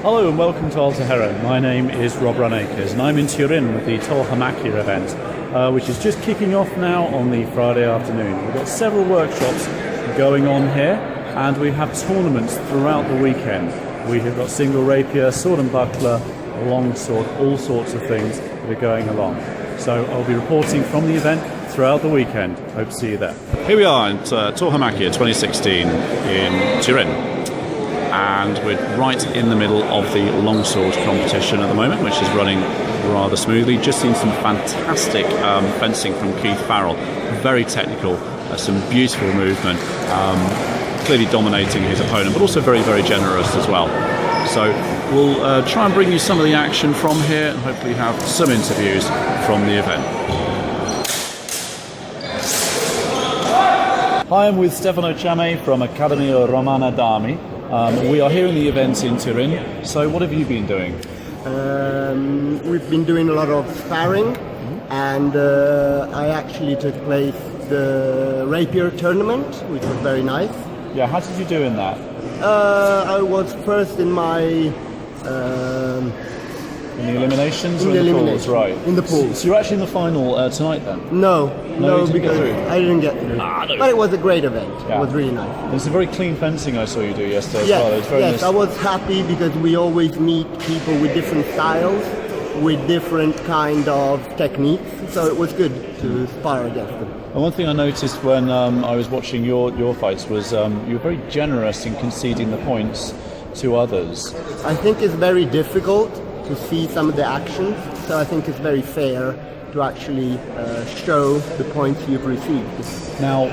Hello and welcome to Alte Herren. My name is Rob Runacres and I'm in Turin with the TauHEMAchia event, which is just kicking off now on the Friday afternoon. We've got several workshops going on here and we have tournaments throughout the weekend. We have got single rapier, sword and buckler, long sword, all sorts of things that are going along. So I'll be reporting from the event throughout the weekend. Hope to see you there. Here we are at TauHEMAchia 2016 in Turin. And we're right in the middle of the longsword competition at the moment, which is running rather smoothly. Just seen some fantastic fencing from Keith Farrell. Very technical, some beautiful movement, clearly dominating his opponent, but also very, very generous as well. So we'll try and bring you some of the action from here and hopefully have some interviews from the event. Hi, I'm with Stefano Ciamei from Accademia Romana d'Armi. We are here in the event in Turin. So what have you been doing? We've been doing a lot of sparring, and I actually took place the rapier tournament, which was very nice. Yeah, how did you do in that? I was first in my... in the eliminations in or the in the eliminations, pools? Right. In the pools. So you're actually in the final tonight then? No, you didn't because get through? I didn't get through. No. But it was a great event. Yeah. It was really nice. There's a very clean fencing I saw you do yesterday as Yes, well. It was very yes, nice. I was happy because we always meet people with different styles, with different kind of techniques, so it was good to spar against them. And one thing I noticed when I was watching your fights was you were very generous in conceding the points to others. I think it's very difficult to see some of the actions, so I think it's very fair to actually show the points you've received. Now,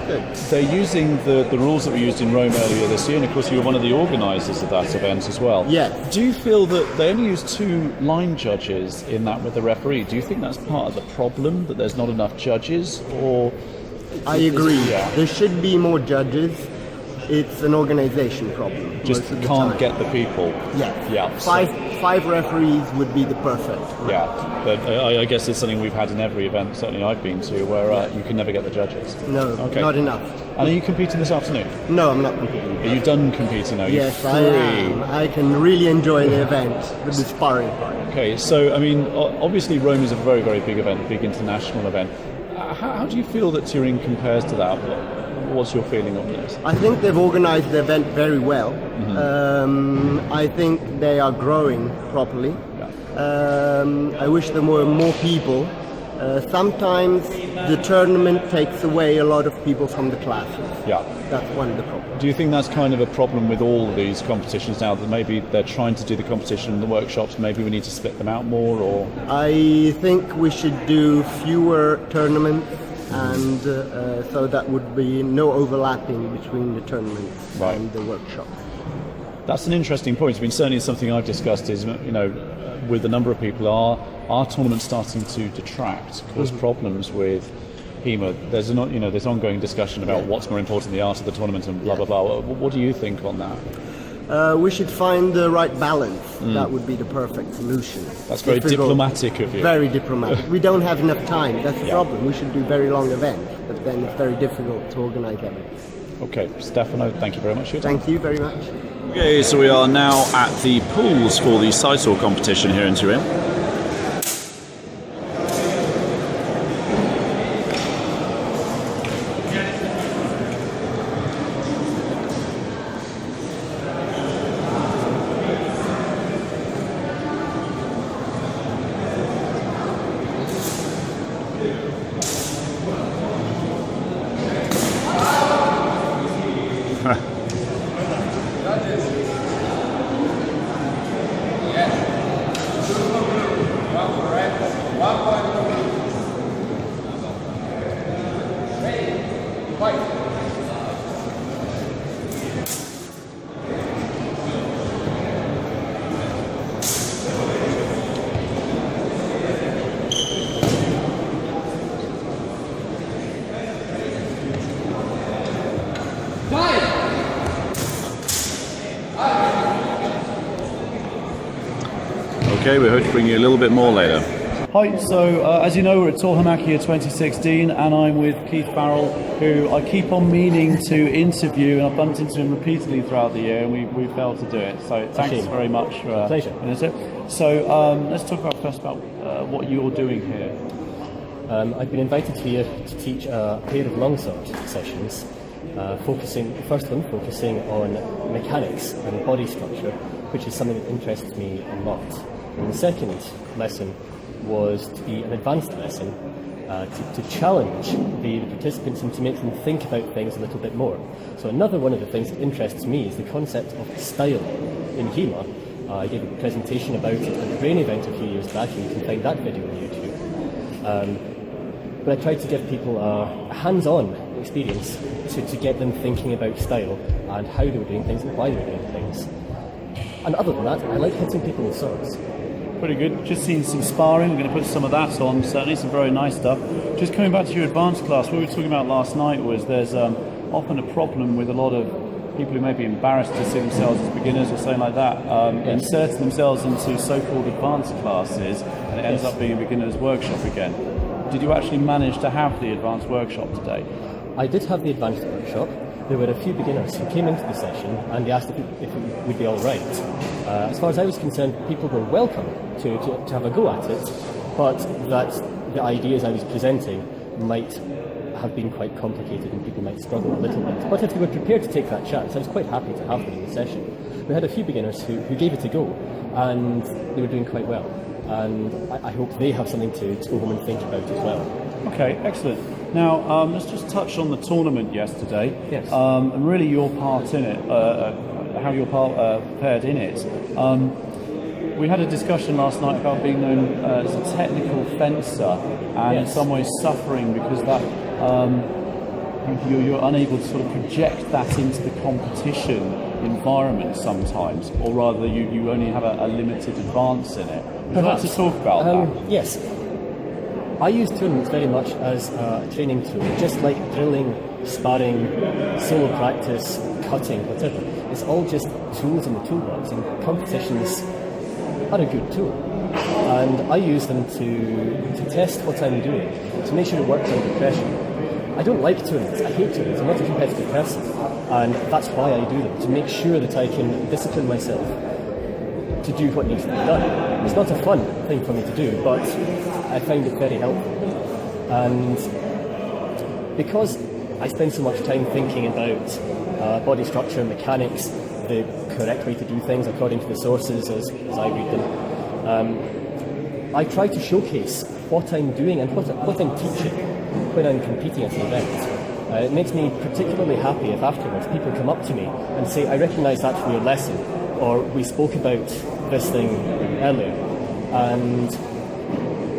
they're using the rules that were used in Rome earlier this year, and of course you were one of the organisers of that event as well. Yes. Do you feel that they only use 2 line judges in that with the referee? Do you think that's part of the problem, that there's not enough judges, or...? I agree. Yeah. There should be more judges. It's an organisation problem. Just can't get the people. Yes. Yeah. Five referees would be the perfect. Yeah, but I guess it's something we've had in every event, certainly I've been to, where you can never get the judges. No, okay. Not enough. And are you competing this afternoon? No, I'm not competing. Are you done competing now? Yes, You're I free. am. I can really enjoy the event with the sparring part. Okay, so I mean, obviously Rome is a very, very big event, a big international event. How do you feel that Turin compares to that? What's your feeling on this? I think they've organised the event very well. I think they are growing properly. Yeah. I wish there were more people. Sometimes the tournament takes away a lot of people from the classes. Yeah. That's one of the problems. Do you think that's kind of a problem with all of these competitions now, that maybe they're trying to do the competition in the workshops, maybe we need to split them out more, or...? I think we should do fewer tournaments, and so that would be no overlapping between the tournaments and the workshops. That's an interesting point. I mean, certainly something I've discussed is, with the number of people, are tournaments starting to detract, cause problems with HEMA? There's there's ongoing discussion about what's more important, the art of the tournament and blah, blah, blah. What do you think on that? We should find the right balance. That would be the perfect solution. That's very diplomatic of you. Very diplomatic. We don't have enough time. That's the problem. We should do very long events, but then it's very difficult to organise everything. Okay, Stefano, thank you very much for your time. Thank you very much. Okay, so we are now at the pools for the side sword competition here in Turin. Okay, we hope to bring you a little bit more later. Hi, so as you know, we're at TauHEMAchia 2016, and I'm with Keith Farrell, who I keep on meaning to interview, and I've bumped into him repeatedly throughout the year, and we failed to do it. So thanks very much for pleasure. So let's talk about first about what you're doing here. I've been invited here to teach a pair of longsword sessions, focusing on mechanics and body structure, which is something that interests me a lot. And the second lesson was to be an advanced lesson, to challenge the participants and to make them think about things a little bit more. So another one of the things that interests me is the concept of style in HEMA. I gave a presentation about it at the Brain event a few years back, and you can find that video on YouTube. But I tried to give people a hands-on experience to get them thinking about style and how they were doing things and why they were doing things. And other than that, I like hitting people with swords. Pretty good. Just seen some sparring. We're going to put some of that on. Certainly some very nice stuff. Just coming back to your advanced class, what we were talking about last night was there's often a problem with a lot of people who may be embarrassed to see themselves as beginners or something like that, inserting themselves into so-called advanced classes, and it ends up being a beginner's workshop again. Did you actually manage to have the advanced workshop today? I did have the advanced workshop. There were a few beginners who came into the session and they asked if it would be all right. As far as I was concerned, people were welcome to have a go at it, but that the ideas I was presenting might have been quite complicated and people might struggle a little bit. But if they were prepared to take that chance, I was quite happy to have them in the session. We had a few beginners who gave it a go, and they were doing quite well. And I hope they have something to go home and think about as well. Okay, excellent. Now, let's just touch on the tournament yesterday, yes. And really your part in it, how your part fared in it. We had a discussion last night about being known as a technical fencer, and yes. in some ways suffering because that you're unable to sort of project that into the competition environment sometimes, or rather you only have a limited advance in it. Would you like to talk about that? Yes. I use tournaments very much as a training tool, just like drilling, sparring, solo practice, cutting, whatever. It's all just tools in the toolbox, and competitions are a good tool. And I use them to test what I'm doing, to make sure it works under pressure. I don't like tournaments, I hate tournaments, I'm not a competitive person, and that's why I do them, to make sure that I can discipline myself to do what needs to be done. It's not a fun thing for me to do, but I find it very helpful. And because I spend so much time thinking about body structure and mechanics, the correct way to do things according to the sources as I read them, I try to showcase what I'm doing and what I'm teaching when I'm competing at an event. It makes me particularly happy if afterwards people come up to me and say, I recognise that from your lesson, or we spoke about this thing earlier. And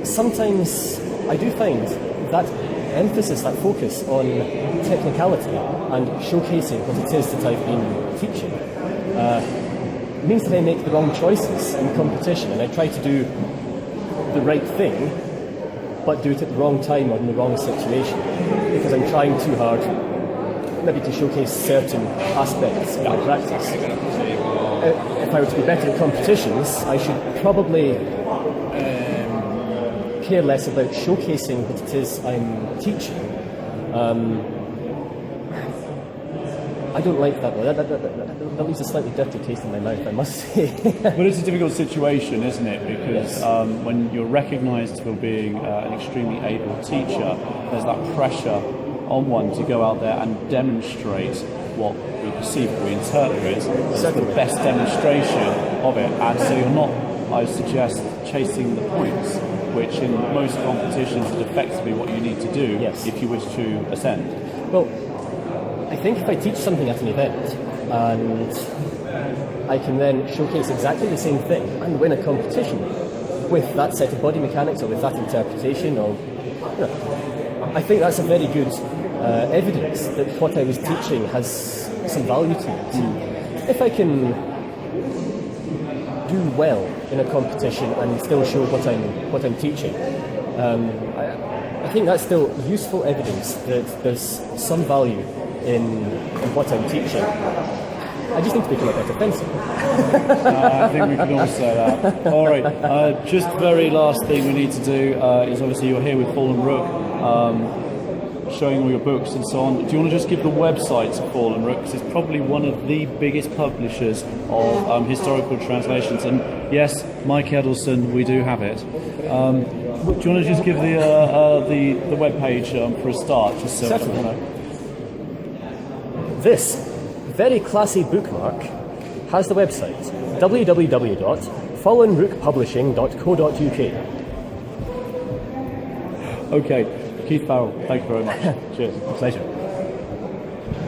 sometimes I do find that emphasis, that focus on technicality and showcasing what it is that I've been teaching means that I make the wrong choices in competition, and I try to do the right thing but do it at the wrong time or in the wrong situation because I'm trying too hard maybe to showcase certain aspects of my practice. If I were to be better at competitions, I should probably care less about showcasing what it is I'm teaching. I don't like that though. That leaves a slightly dirty taste in my mouth, I must say. But it's a difficult situation, isn't it? Because yes. When you're recognised for being an extremely able teacher, there's that pressure on one to go out there and demonstrate what we perceive, what we interpret as the best demonstration of it. And so you're not, I suggest, chasing the points, which in most competitions is effectively what you need to do yes. if you wish to ascend. Well, I think if I teach something at an event and I can then showcase exactly the same thing and win a competition with that set of body mechanics or with that interpretation, or I think that's a very good evidence that what I was teaching has some value to it. If I can do well in a competition and still show what I'm teaching, I think that's still useful evidence that there's some value in what I'm teaching. I just need to become a better fencer. I think we can all say that. All right, just very last thing we need to do is obviously you're here with Fallen Rook, showing all your books and so on. Do you want to just give the website to Fallen Rook? Because it's probably one of the biggest publishers of historical translations. And yes, Mike Edelson, we do have it. Do you want to just give the web page for a start, just so Certainly. you know? This very classy bookmark has the website www.fallenrookpublishing.co.uk. Okay, Keith Farrell, thank you very much. Cheers. Pleasure.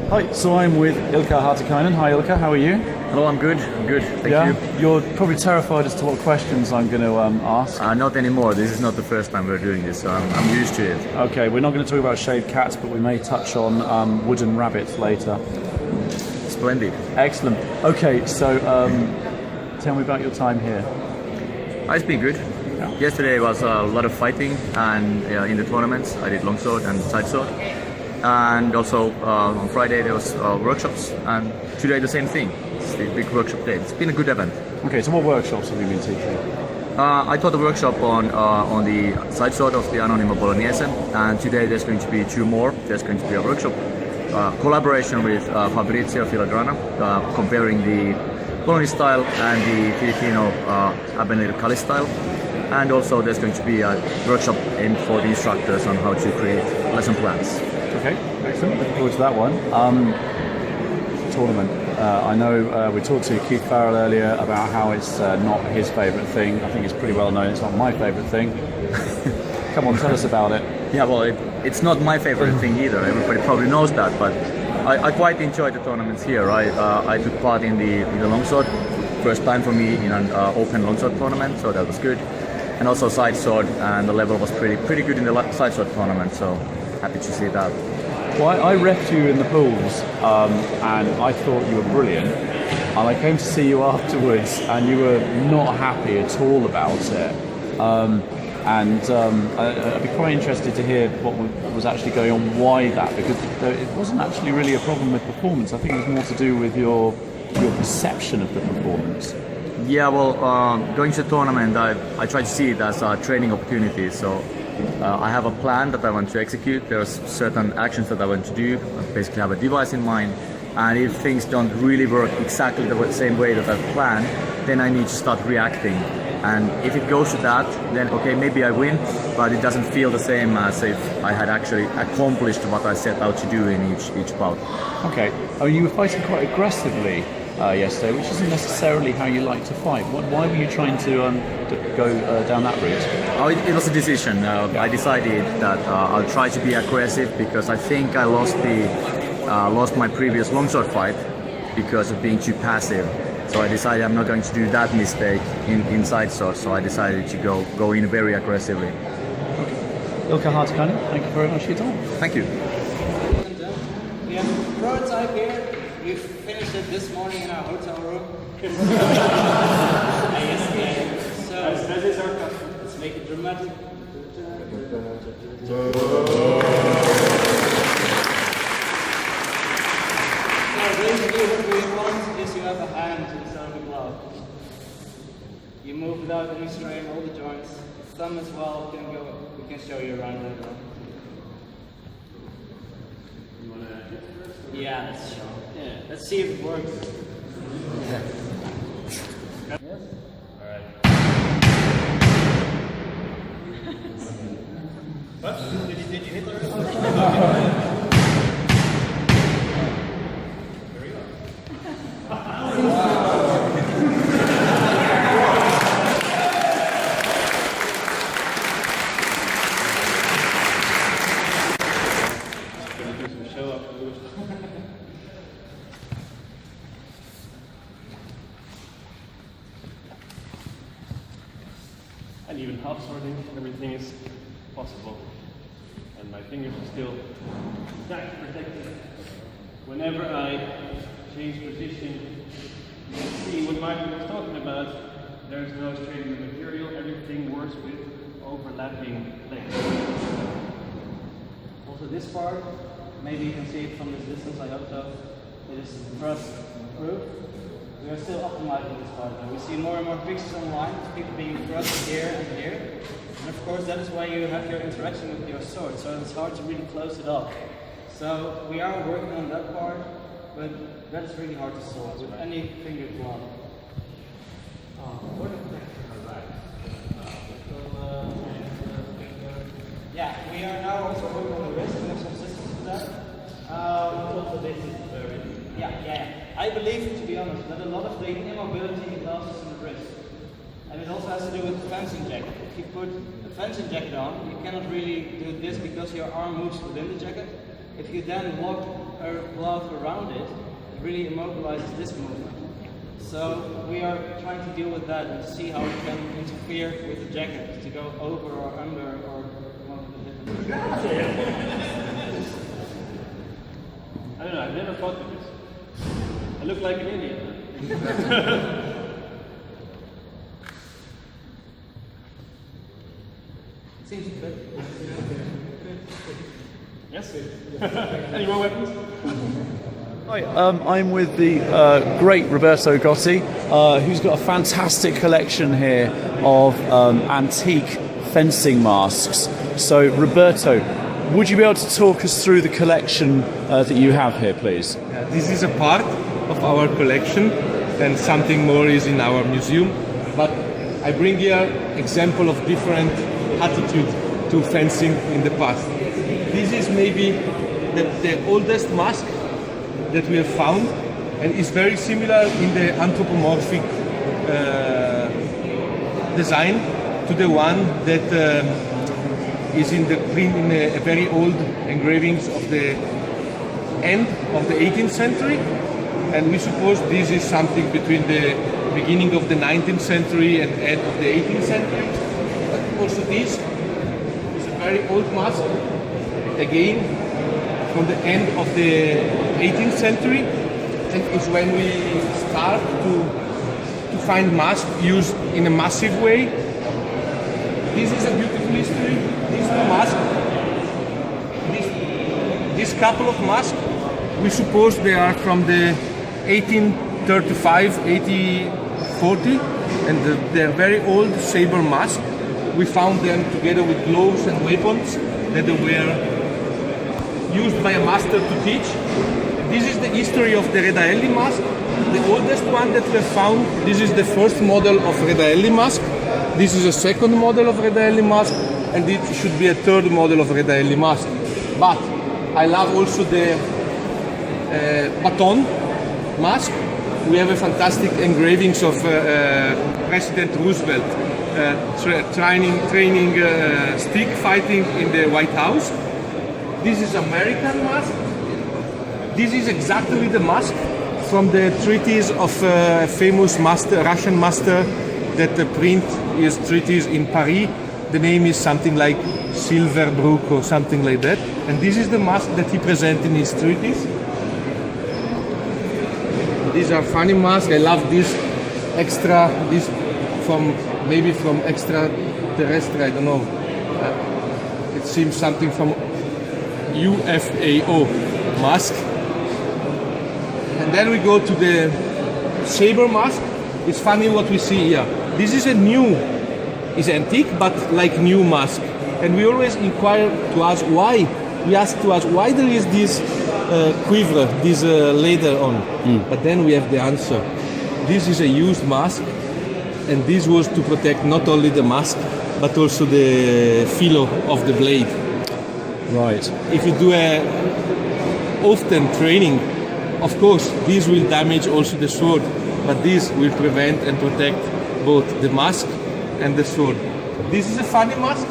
Hi, so I'm with Ilkka Hartikainen. Hi Ilkka, how are you? Hello, I'm good. Thank you. You're probably terrified as to what questions I'm going to ask. Not anymore. This is not the first time we're doing this, so I'm used to it. Okay, we're not going to talk about shaved cats, but we may touch on wooden rabbits later. Splendid. Excellent. Okay, so tell me about your time here. It's been good. Yeah. Yesterday was a lot of fighting, and in the tournaments I did longsword and side sword. And also on Friday there was workshops, and today the same thing. It's the big workshop day. It's been a good event. Okay, so what workshops have you been teaching? I taught a workshop on the side sword of the Accademia Romana, and today there's going to be 2 more. There's going to be a workshop collaboration with Fabrizio Filagrana, comparing the Bolognese style and the Filipino Habanero Cali style. And also there's going to be a workshop aimed for the instructors on how to create lesson plans. Okay, excellent. Looking forward to that one. Tournament. I know we talked to Keith Farrell earlier about how it's not his favourite thing. I think it's pretty well known it's not my favourite thing. Come on, tell us about it. Yeah, well, it's not my favorite thing either. Everybody probably knows that, but I quite enjoy the tournaments here. I took part in the longsword, first time for me in an open longsword tournament, so that was good. And also side sword, and the level was pretty good in the side sword tournament, so happy to see that. Well, I repped you in the pools, and I thought you were brilliant. And I came to see you afterwards, and you were not happy at all about it. I'd be quite interested to hear what was actually going on, why that, because it wasn't actually really a problem with performance. I think it was more to do with your perception of the performance. Yeah, well, going to the tournament, I try to see it as a training opportunity. So I have a plan that I want to execute. There are certain actions that I want to do. I basically have a device in mind. And if things don't really work exactly the same way that I've planned, then I need to start reacting. And if it goes to that, then okay, maybe I win, but it doesn't feel the same as if I had actually accomplished what I set out to do in each bout. Okay. Oh, you were fighting quite aggressively yesterday, which isn't necessarily how you like to fight. Why were you trying to go down that route? Oh, it was a decision. I decided that I'll try to be aggressive because I think I lost my previous longsword fight because of being too passive. So I decided I'm not going to do that mistake in side sword. So I decided to go in very aggressively. Okay. Ilkka Hartikainen, thank you very much for your time. Thank you. We have prototype here. We finished it this morning in our hotel room. So as is our custom. Let's make it dramatic. So basically what we want is you have a hand inside the glove. You move without any strain, all the joints. Thumb as well can go. We can show you around later on. You want to hit first? Yeah, let's see if it works. Yes? Alright. What? Did you hit already? There we go. Show up. And even half sorting, everything is possible. And my fingers are still exactly protected. Whenever I change position, you can see what Martin was talking about. There's no straining the material, everything works with overlapping legs. Also this part, maybe you can see it from this distance, I hope so. it is thrust proof. We are still optimizing this part though. We see more and more pictures online, people being thrust here and here. And of course that is why you have your interaction with your sword, so it's hard to really close it off. So we are working on that part, but that is really hard to solve with any finger glove. Yeah, we are now also working on the wrist. We have some systems for that. Yeah. I believe, to be honest, that a lot of the immobility causes in the wrist. And it also has to do with the fencing jacket. If you put a fencing jacket on, you cannot really do this because your arm moves within the jacket. If you then walk a glove around it, it really immobilizes this movement. So we are trying to deal with that and see how we can interfere with the jacket to go over or under or one of the different. I don't know, I've never thought of this. I look like an idiot. Seems good. Yes? Any more weapons? Hi, I'm with the great Roberto Gotti, who's got a fantastic collection here of antique fencing masks. So, Roberto, would you be able to talk us through the collection that you have here, please? This is a part of our collection, and something more is in our museum. But I bring here example of different attitude to fencing in the past. This is maybe the oldest mask that we have found, and is very similar in the anthropomorphic design to the one that is in a very old engravings of the end of the 18th century, and we suppose this is something between the beginning of the 19th century and end of the 18th century. But also this is a very old mask, again from the end of the 18th century, and is when we start to find masks used in a massive way. This is a beautiful history. These two masks, this couple of masks, we suppose they are from the 1835, 1840, and they're very old saber masks. We found them together with gloves and weapons that they were used by a master to teach. This is the history of the Redaelli mask, the oldest one that we found. This is the first model of Redaelli mask. This is a second model of Redaelli mask, and it should be a third model of Redaelli mask. But I love also the baton mask. We have a fantastic engravings of President Roosevelt training stick fighting in the White House. This is American mask. This is exactly the mask from the treatise of famous master, Russian master that print his treatise in Paris. The name is something like Silverbrook or something like that. And this is the mask that he presents in his treatise. These are funny masks. I love this extra, this from extraterrestrial, I don't know. It seems something from UFAO mask. And then we go to the saber mask. It's funny what we see here. This is is antique, but like new mask. And we always inquire to ask why. We ask to ask why there is this quiver, this leather on. But then we have the answer. This is a used mask, and this was to protect not only the mask, but also the filo of the blade. Right. If you do often training, of course, this will damage also the sword, but this will prevent and protect both the mask and the sword. This is a funny mask.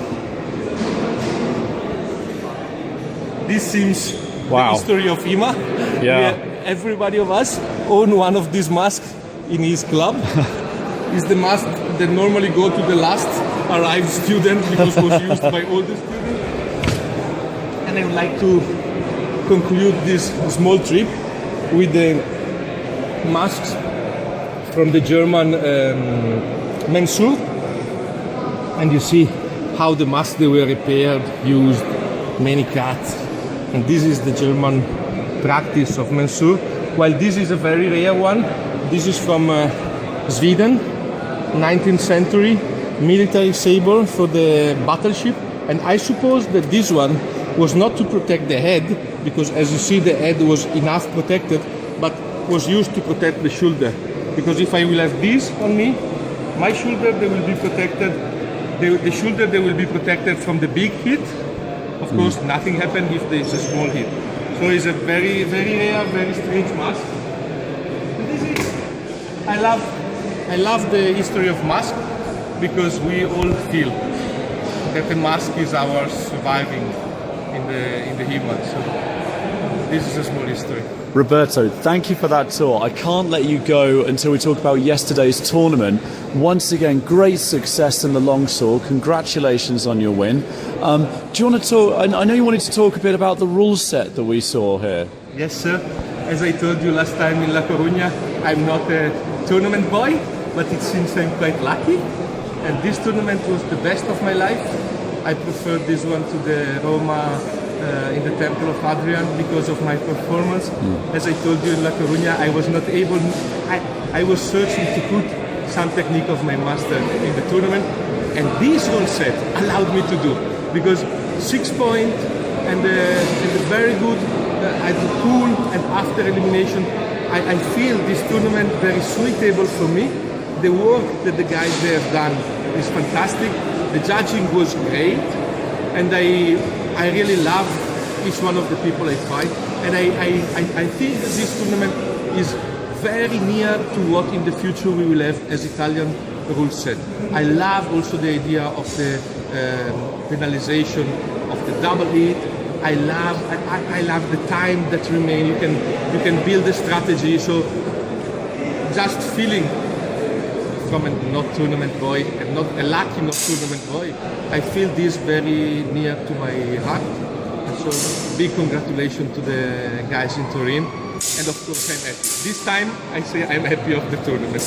This seems the history of IMA. Yeah. Everybody of us own one of these masks in his club. It's the mask that normally go to the last arrived student because it was used by all the students. And I would like to conclude this small trip with the masks from the German Mensur. And you see how the masks they were repaired, used, many cuts. And this is the German practice of Mensur. while this is a very rare one. This is from Sweden, 19th century, military saber for the battleship. And I suppose that this one was not to protect the head, because as you see the head was enough protected, but was used to protect the shoulder. Because if I will have this on me, my shoulder they will be protected, the shoulder they will be protected from the big hit. Of course, nothing happened if there is a small hit. So it's a very, very rare, very strange mask. And this is, I love the history of mask, because we all feel that the mask is our surviving in the human. So this is a small history. Roberto, thank you for that tour. I can't let you go until we talk about yesterday's tournament. Once again, great success in the longsword. Congratulations on your win. Do you want to talk? I know you wanted to talk a bit about the rule set that we saw here. Yes, sir. As I told you last time in La Coruña, I'm not a tournament boy, but it seems I'm quite lucky. And this tournament was the best of my life. I preferred this one to the Roma in the Temple of Hadrian because of my performance. As I told you in La Coruña, I was not able, I was searching to put some technique of my master in the tournament, and this rule set allowed me to do, because 6 point and the very good, I do cool and after elimination, I feel this tournament very suitable for me. The work that the guys there have done is fantastic. The judging was great, and I really love each one of the people I fight, and I think that this tournament is very near to what in the future we will have as Italian rule set. I love also the idea of the penalization of the double hit. I love the time that remain. You can build a strategy. So just feeling from a not tournament boy and not a lucky not tournament boy, I feel this very near to my heart. And so big congratulations to the guys in Turin, and of course I'm happy. This time I say I'm happy of the tournament.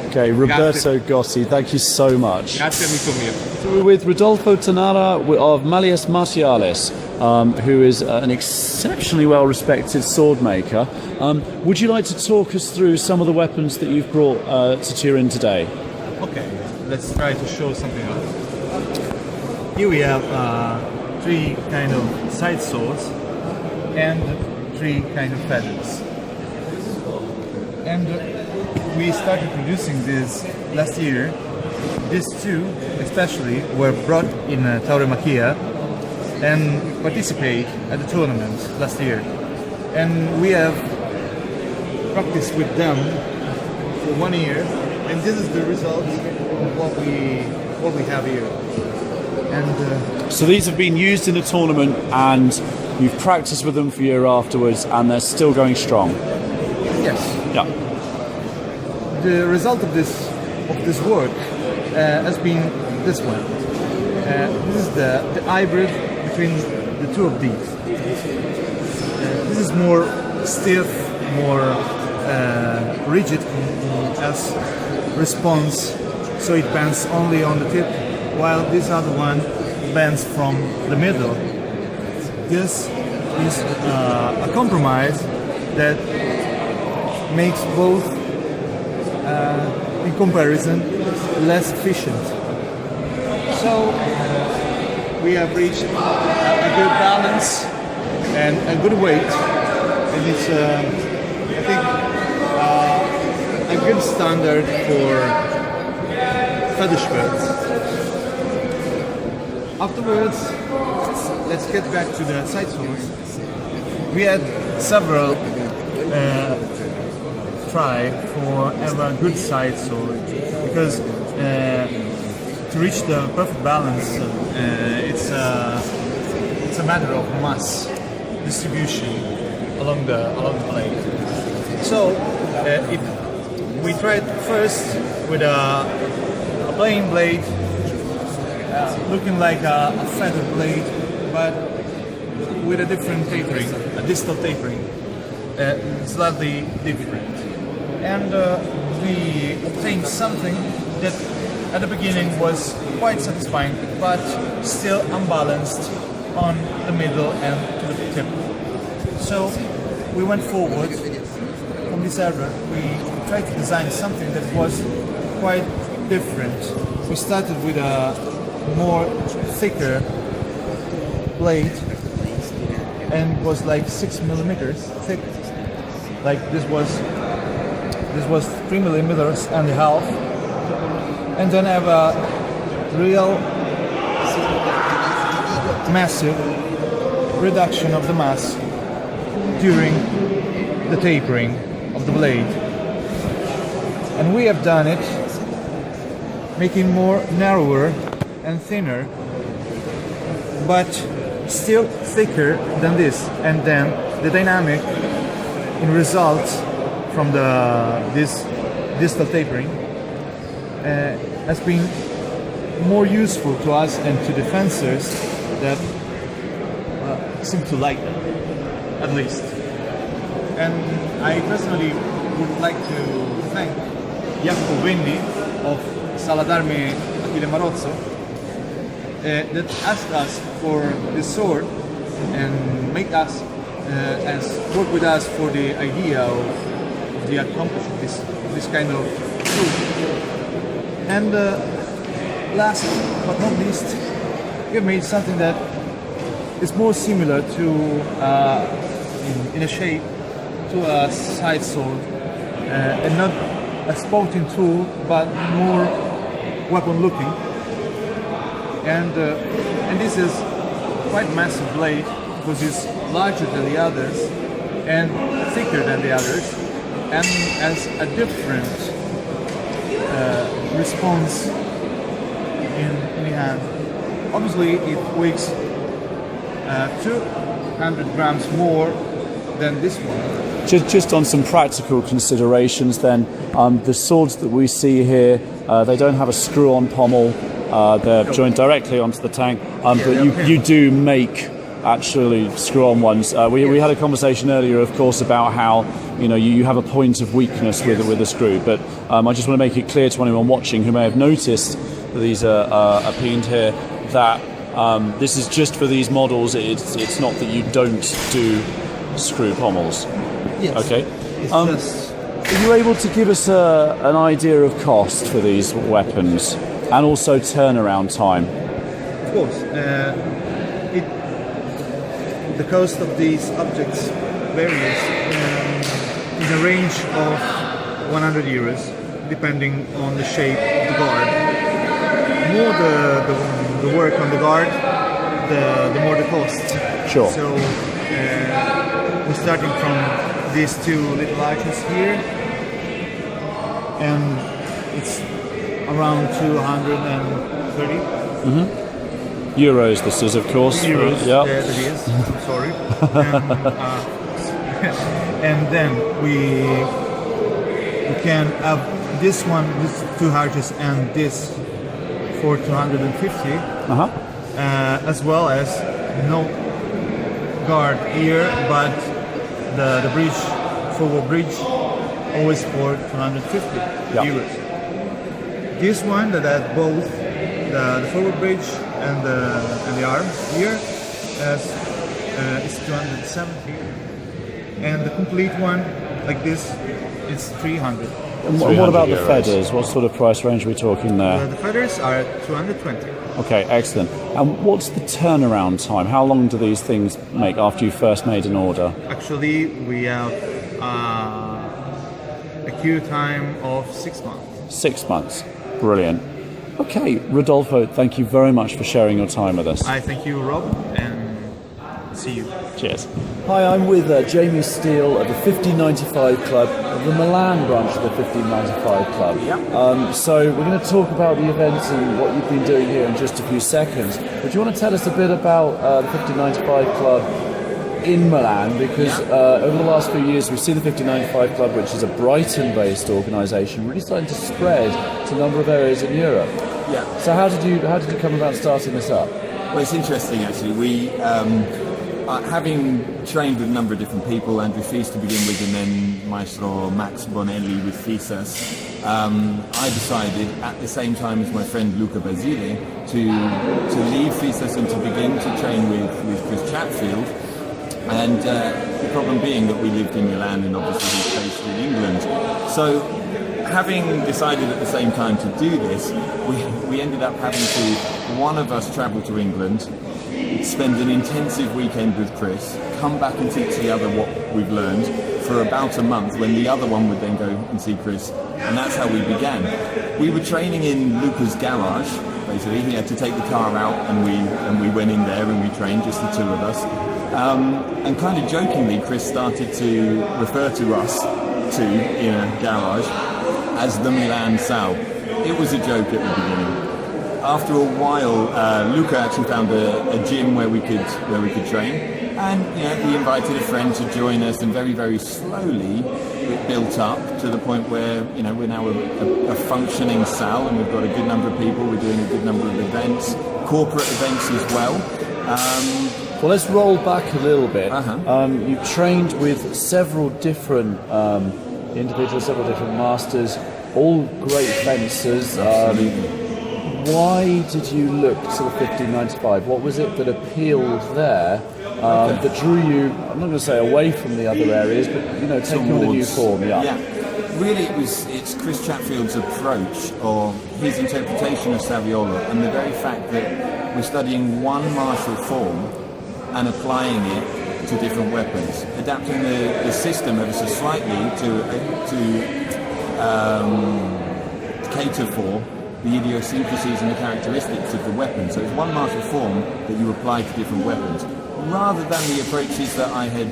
Okay, Roberto Gotti, thank you so much. Grazie amico mio. So we're with Rodolfo Tanara of Malleus Martialis, who is an exceptionally well-respected sword maker. Would you like to talk us through some of the weapons that you've brought to Turin today? Okay, let's try to show something else. Here we have 3 kind of side swords and 3 kind of feathers. And we started producing this last year. These 2 especially were brought in TauHEMAchia and participate at the tournament last year. And we have practiced with them for 1 year, and this is the result of what we have here. And so these have been used in a tournament, and you've practiced with them for a year afterwards, and they're still going strong. yes, Yeah. the result of this work has been this one. This is the hybrid between the 2 of these. This is more stiff, more rigid as response, so it bends only on the tip, while this other one bends from the middle. This is a compromise that makes both, in comparison, less efficient. So we have reached a good balance and a good weight, and it's I think a good standard for feather schwerts. Afterwards, let's get back to the side swords. We had several try for have a good side sword, because to reach the perfect balance, it's a matter of mass distribution along the blade. So if we tried first with a plain blade, looking like a feather blade, but with a different tapering, a distal tapering, slightly different. And we obtained something that at the beginning was quite satisfying, but still unbalanced on the middle and to the tip. So we went forward this era, we tried to design something that was quite different. We started with a more thicker blade and was like 6 millimeters thick. Like this was 3 millimeters and a half, and then have a real massive reduction of the mass during the tapering of the blade. And we have done it making more narrower and thinner, but still thicker than this. And then the dynamic in results from this distal tapering has been more useful to us and to the fencers that seem to like them, at least. And I personally would like to thank Jacopo Vendi of Sala d'Armi Accademia Romana that asked us for this sword and make us work with us for the idea of the accomplishment this kind of tool. And last but not least, we have made something that is more similar to in a shape to a side sword, and not a sporting tool, but more weapon looking. And this is quite massive blade because it's larger than the others and thicker than the others, and has a different response in the hand. Obviously, it weighs 200 grams more than this one. Just on some practical considerations then, the swords that we see here, they don't have a screw-on pommel, they're joined directly onto the tang, but you do make actually screw-on ones. We had a conversation earlier, of course, about how you have a point of weakness with a screw, but I just want to make it clear to anyone watching who may have noticed that these are pinned here, that this is just for these models. It's not that you don't do screw pommels. Yes. Okay. Are you able to give us an idea of cost for these weapons and also turnaround time? Of course. The cost of these objects varies in a range of 100 euros, depending on the shape of the guard. More the work on the guard, the more the cost. Sure. So we're starting from these two little arches here, and it's around 230. Euros, this is, of course. Euros, yeah. that it is. I'm sorry. And then we can have this one, these two arches, and this for 250, as well as no guard here, but the bridge, forward bridge, always for 250 euros. This one that has both the forward bridge and the arm here is 270, and the complete one like this is 300. And what about the feathers? What sort of price range are we talking there? The feathers are 220. Okay, excellent. And what's the turnaround time? How long do these things make after you first made an order? Actually, we have a queue time of 6 months. 6 months. Brilliant. Okay, Rodolfo, thank you very much for sharing your time with us. I thank you, Rob, and see you. Cheers. Hi, I'm with Jamie Steele of the 1595 Club, of the Milan branch of the 1595 Club. Yeah. So we're going to talk about the event and what you've been doing here in just a few seconds. But do you want to tell us a bit about the 1595 Club in Milan? Because over the last few years we've seen the 1595 Club, which is a Brighton-based organisation, really starting to spread to a number of areas in Europe. Yeah. So how did you come about starting this up? Well, it's interesting actually. We, having trained with a number of different people, Andrew Feast to begin with, and then Maestro Max Bonelli with Fisas, I decided at the same time as my friend Luca Basile to leave Fisas and to begin to train with Chris Chatfield. And The problem being that we lived in Milan and obviously he's based in England. So having decided at the same time to do this, we ended up having to, one of us travel to England, spend an intensive weekend with Chris, come back and teach the other what we've learned for about a month, when the other one would then go and see Chris. And that's how we began. We were training in Luca's garage, basically. He had to take the car out and we went in there and we trained, just the two of us. And kind of jokingly, Chris started to refer to us in a garage as the Milan Sal. It was a joke at the beginning. After a while, Luca actually found a gym where we could train, and we invited a friend to join us, and very, very slowly it built up to the point where we're now a functioning Sal, and we've got a good number of people. We're doing a good number of events, corporate events as well. Well, let's roll back a little bit. Uh-huh. You've trained with several different individuals, several different masters, all great fencers. Why did you look to the 1595? What was it that appealed there that drew you, I'm not going to say away from the other areas, but taking on a new form? Yeah. Really, it's Chris Chatfield's approach, or his interpretation of Saviola, and the very fact that we're studying one martial form and applying it to different weapons, adapting the system ever so slightly to cater for the idiosyncrasies and the characteristics of the weapon. So it's one martial form that you apply to different weapons, rather than the approaches that I had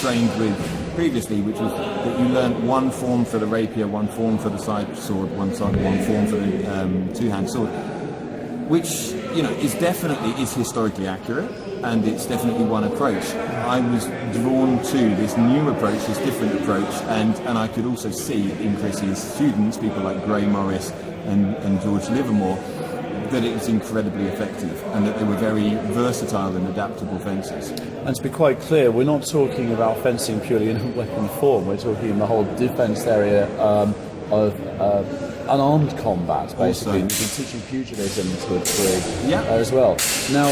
trained with previously, which was that you learnt one form for the rapier, one form for the side sword, one form for the two-hand sword, which is historically accurate, and it's definitely one approach. I was drawn to this new approach, this different approach, and I could also see in Chris's students, people like Gray Morris and George Livermore, that it was incredibly effective and that they were very versatile and adaptable fencers. And to be quite clear, we're not talking about fencing purely in a weapon form, we're talking in the whole defence area of unarmed combat, basically. You've been teaching pugilism to a degree as well. Now,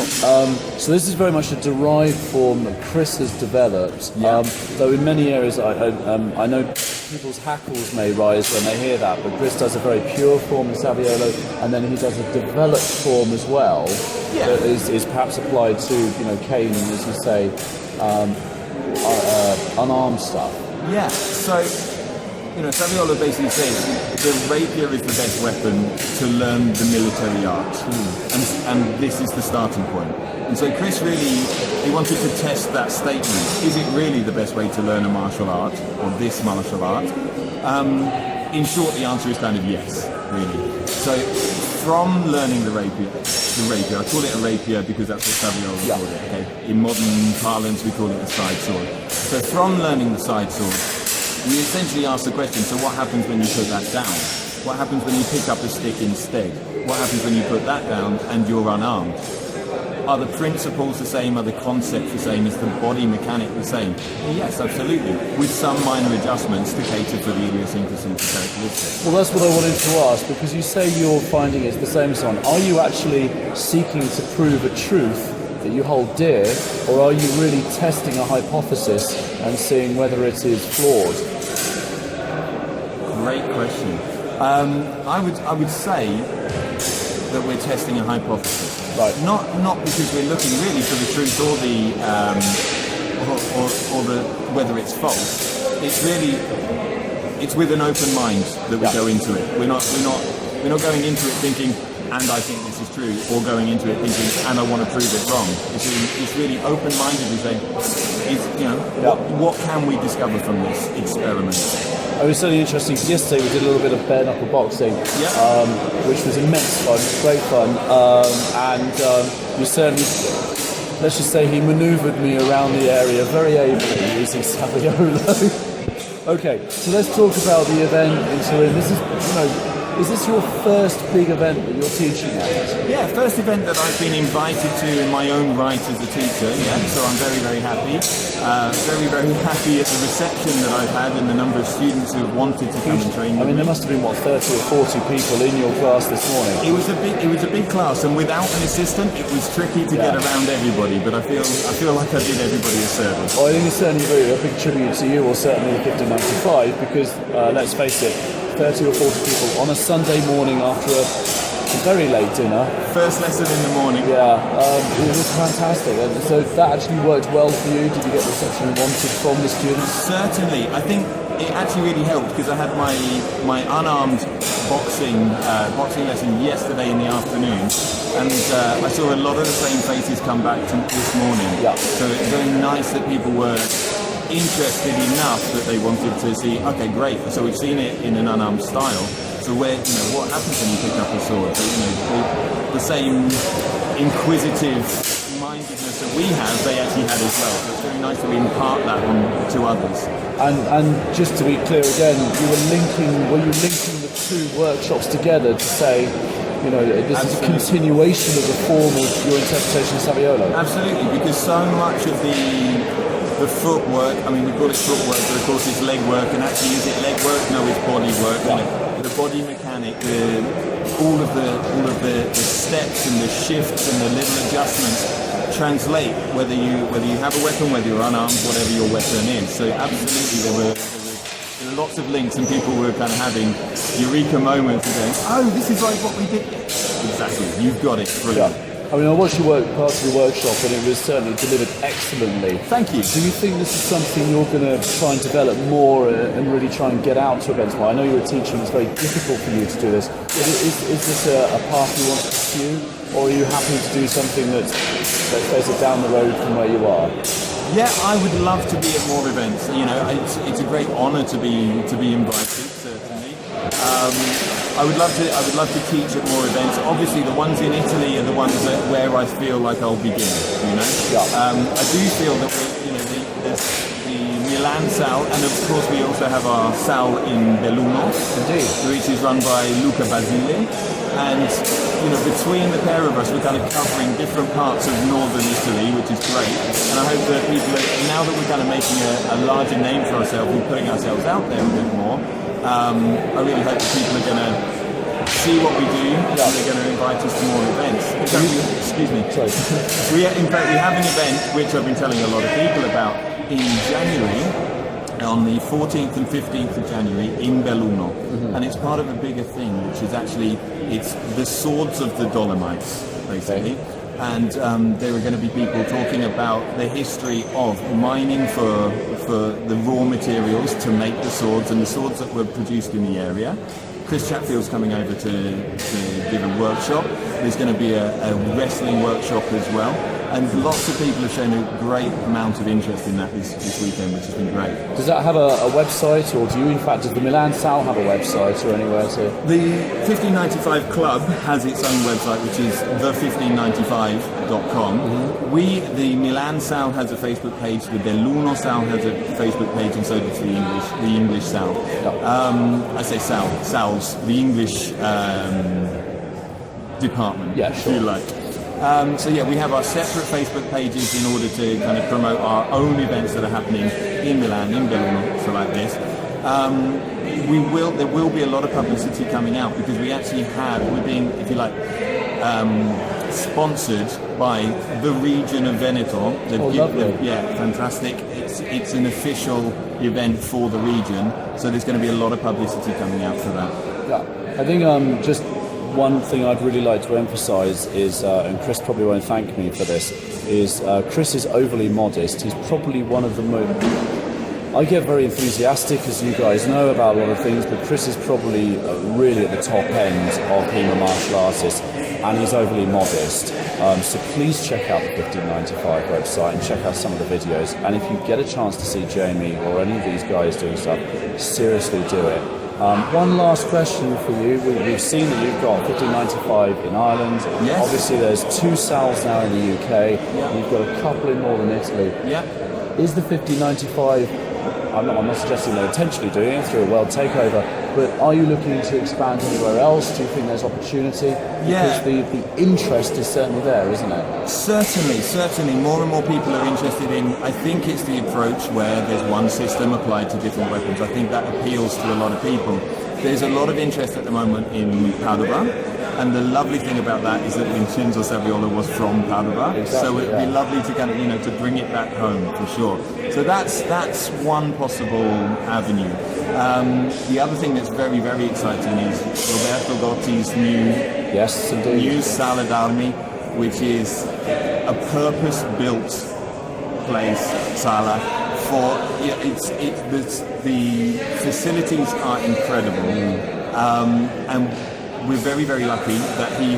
so this is very much a derived form that Chris has developed, though in many areas I know people's hackles may rise when they hear that, but Chris does a very pure form of Saviolo, and then he does a developed form as well that is perhaps applied to, cane and, as you say, unarmed stuff. Yeah, so Saviola basically says the rapier is the best weapon to learn the military art, and this is the starting point. And so Chris he wanted to test that statement. Is it really the best way to learn a martial art, or this martial art? In short, the answer is kind of yes, really. So from learning the rapier, I call it a rapier because that's what Saviola called it. Okay? In modern parlance, we call it a side sword. So from learning the side sword, we essentially ask the question, so what happens when you put that down? What happens when you pick up a stick instead? What happens when you put that down and you're unarmed? Are the principles the same? Are the concepts the same? Is the body mechanic the same? Well, yes, absolutely, with some minor adjustments to cater for the idiosyncrasies and characteristics. Well, that's what I wanted to ask, because you say your finding is the same as on. Are you actually seeking to prove a truth that you hold dear, or are you really testing a hypothesis and seeing whether it is flawed? Great question. I would say that we're testing a hypothesis. Right. Not because we're looking really for the truth or the or the whether it's false. It's with an open mind that we go into it. We're not going into it thinking, and I think this is true, or going into it thinking, and I want to prove it wrong. It's really open-mindedly saying, what can we discover from this experiment? It was certainly interesting, because yesterday we did a little bit of bare-knuckle boxing, which was immense fun, great fun, and you certainly, let's just say he manoeuvred me around the area very ably using Saviolo. Okay, so let's talk about the event in Turin. This is, Is this your first big event that you're teaching at? Yeah, first event that I've been invited to in my own right as a teacher, yeah, so I'm very, very happy. Very, very happy at the reception that I've had and the number of students who have wanted to come and train with me. There must have been, 30 or 40 people in your class this morning? It was a big class, and without an assistant, it was tricky to get around everybody, but I feel like I did everybody a service. Well, I think it's certainly a big tribute to you, or certainly the 1595, because let's face it, 30 or 40 people on a Sunday morning after a very late dinner. First lesson in the morning. Yeah, it was fantastic. And so that actually worked well for you? Did you get the reception you wanted from the students? Certainly. I think it actually really helped because I had my unarmed boxing lesson yesterday in the afternoon, and I saw a lot of the same faces come back this morning. Yeah. So it's very nice that people were interested enough that they wanted to see, okay, great, so we've seen it in an unarmed style, so what happens when you pick up a sword? So, the same inquisitive mindedness that we have, they actually had as well, so it's very nice that we impart that on to others. And just to be clear again, were you linking the two workshops together to say, this is a continuation of the form of your interpretation of Saviolo? Absolutely, because so much of the footwork, we call it footwork, but of course it's leg work, and actually is it leg work? No, it's body work. The body mechanic, all of the steps and the shifts and the little adjustments translate whether you have a weapon, whether you're unarmed, whatever your weapon is. So absolutely there were lots of links, and people were kind of having eureka moments and going, oh, this is like what we did. Exactly, you've got it. Brilliant. Yeah. I watched your part of your workshop, and it was certainly delivered excellently. Thank you. Do you think this is something you're going to try and develop more and really try and get out to events more? I know you're teaching, it's very difficult for you to do this. Is this a path you want to pursue, or are you happy to do something that's, let's face it, down the road from where you are? Yeah, I would love to be at more events. It's a great honour to be invited, certainly. I would love to teach at more events. Obviously, the ones in Italy are the ones where I feel like I'll begin. Yeah. I do feel that there's the Milan SAL, and of course we also have our SAL in Belluno, indeed, which is run by Luca Basile. And between the pair of us, we're kind of covering different parts of northern Italy, which is great. And I hope that people, now that we're kind of making a larger name for ourselves and putting ourselves out there a bit more, I really hope that people are going to see what we do, and they're going to invite us to more events. Excuse me. Sorry. In fact, we have an event which I've been telling a lot of people about in January, on the 14th and 15th of January in Belluno. And it's part of a bigger thing, which is actually, it's the swords of the Dolomites, basically. Okay. And there are going to be people talking about the history of mining for the raw materials to make the swords, and the swords that were produced in the area. Chris Chatfield's coming over to give a workshop. There's going to be a wrestling workshop as well. And lots of people have shown a great amount of interest in that this weekend, which has been great. Does that have a website, or do you, in fact, does the Milan SAL have a website or anywhere to? The 1595 Club has its own website, which is the1595.com. Mm-hmm. The Milan SAL has a Facebook page, the Belluno SAL has a Facebook page, and so does the English SAL. I say SALs, the English department, if you like. So we have our separate Facebook pages in order to kind of promote our own events that are happening in Milan, in Belluno, so like this. There will be a lot of publicity coming out, because we actually we're being, if you like, sponsored by the region of Veneto. Fantastic. It's an official event for the region, so there's going to be a lot of publicity coming out for that. Yeah, I think just one thing I'd really like to emphasise is, and Chris probably won't thank me for this, is Chris is overly modest. He's probably one of the most... I get very enthusiastic, as you guys know, about a lot of things, but Chris is probably really at the top end of being a martial artist, and he's overly modest. So please check out the 1595 website and check out some of the videos. And if you get a chance to see Jamie or any of these guys doing stuff, seriously do it. One last question for you. We've seen that you've got 1595 in Ireland. Yes. Obviously there's 2 SALs now in the UK. Yeah. You've got a couple in northern Italy. Yeah. Is the 1595, I'm not suggesting they're intentionally doing it through a world takeover, but are you looking to expand anywhere else? Do you think there's opportunity? Because the interest is certainly there, isn't it? Certainly. More and more people are interested in, I think it's the approach where there's one system applied to different weapons. I think that appeals to a lot of people. There's a lot of interest at the moment in Padova, and the lovely thing about that is that Vincenzo Saviola was from Padova, so it'd be lovely to kind of, to bring it back home for sure. So that's one possible avenue. The other thing that's very, very exciting is Roberto Gotti's new Sala d'Armi, which is a purpose-built place, Sala, for the facilities are incredible, and we're very, very lucky that he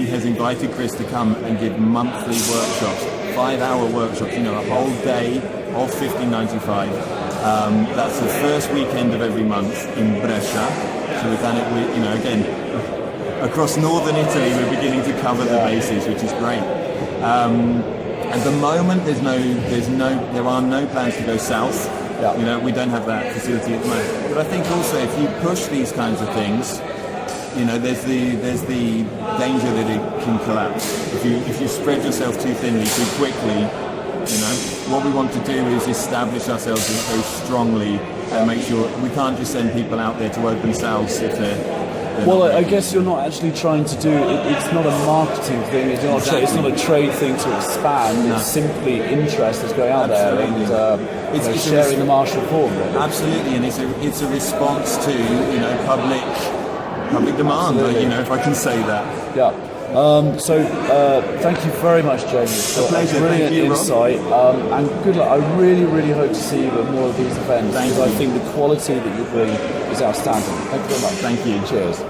has invited Chris to come and give monthly workshops, 5-hour workshops, a whole day of 1595. That's the first weekend of every month in Brescia. So we've done it with, again, across northern Italy, we're beginning to cover the bases, which is great. At the moment, there are no plans to go south. We don't have that facility at the moment. But I think also if you push these kinds of things, there's the danger that it can collapse. If you spread yourself too thinly, too quickly, what we want to do is establish ourselves very strongly and make sure we can't just send people out there to open sales if they're well, I guess you're not actually trying to do it. It's not a marketing thing. It's not a trade thing to expand. No. It's simply interest that's going out there and it's sharing the martial form. Really. Absolutely, and it's a response to public demand. If I can say that. Yeah. So thank you very much, James. A pleasure. Brilliant insight, and good luck. I really, really hope to see you at more of these events because I think the quality that you bring is outstanding. Thank you very much. Thank you. Cheers.